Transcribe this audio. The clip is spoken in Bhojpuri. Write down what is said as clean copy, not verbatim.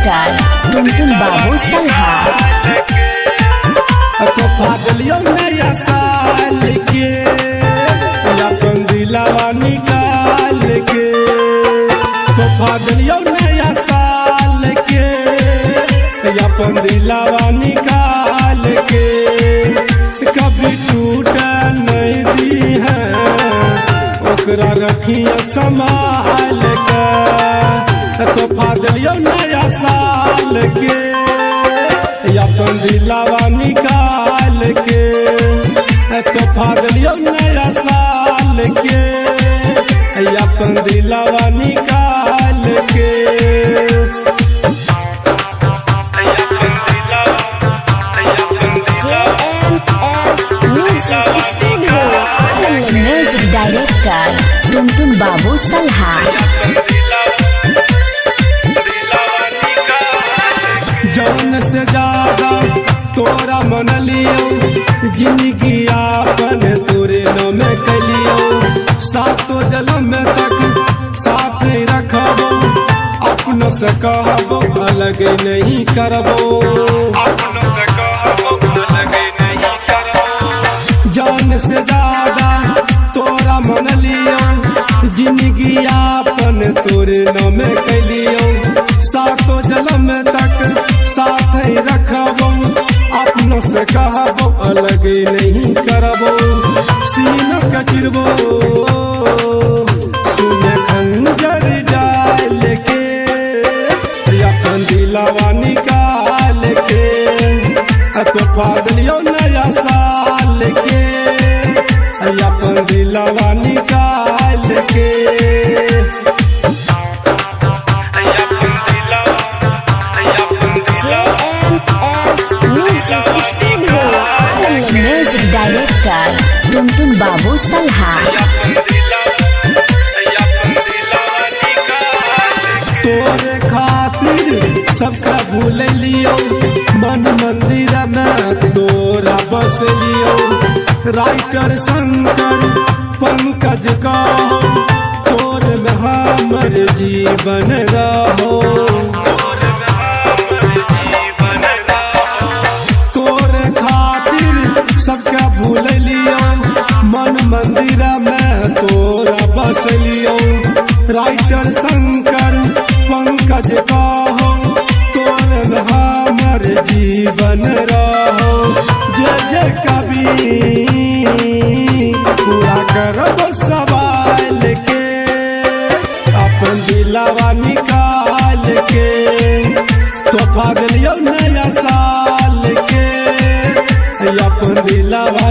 डायरेक्टर टुनटुन बाबू सल्हा। तो फागलियों नया साल के अपन दिलावा निकाल के, तो फागलियों नया साल के अपन दिलावा निकाल के, कभी टूट नहीं दी है ओकरा रखिया संभाल के। तो फागलियों नया साल के अपन दिलावा निकाल के, तो फागलियों नया साल के अपन दिलावा निकाल के। म्यूजिक डायरेक्टर टुनटुन बाबू सल्हा। जौन से ज्यादा तोरा मन लियो जिंदगी आपन तोरे नाम कलियो, सातों जन्म तक साथ रखबो अपनों से कहबो अलग नहीं करबो। जान से ज्यादा तोरा मन लियो जिंदगी आपन तोरे नाम कलियो, सातों जन्म तक साथ रखबो अपनों से कहबो अलग नहीं करबो। सीन कचिरबो सुने खंजर डाल के अपन दिलावा निकाल के, तो फागलियों नया साल के अपन दिलावा निकाल के। म्यूजिक डायरेक्टर टुनटुन बाबू सल्हा। तोरे खातिर सबका भूल लियो मन मंदिर में तोरा बस लियो, राइटर शंकर पंकज का तोरे में हमर जीवन रहो। तोरे खातिर सबका भूल लियो मन मंदिर में तोरा बस लियो, राइटर शंकर पंकज कहो तोरे में हमर जीवन रहो। जय जय कवि पूरा करब सवाल के अपन दिलावा निकाल के, तो फागलियों नया साल के अपन दिलावा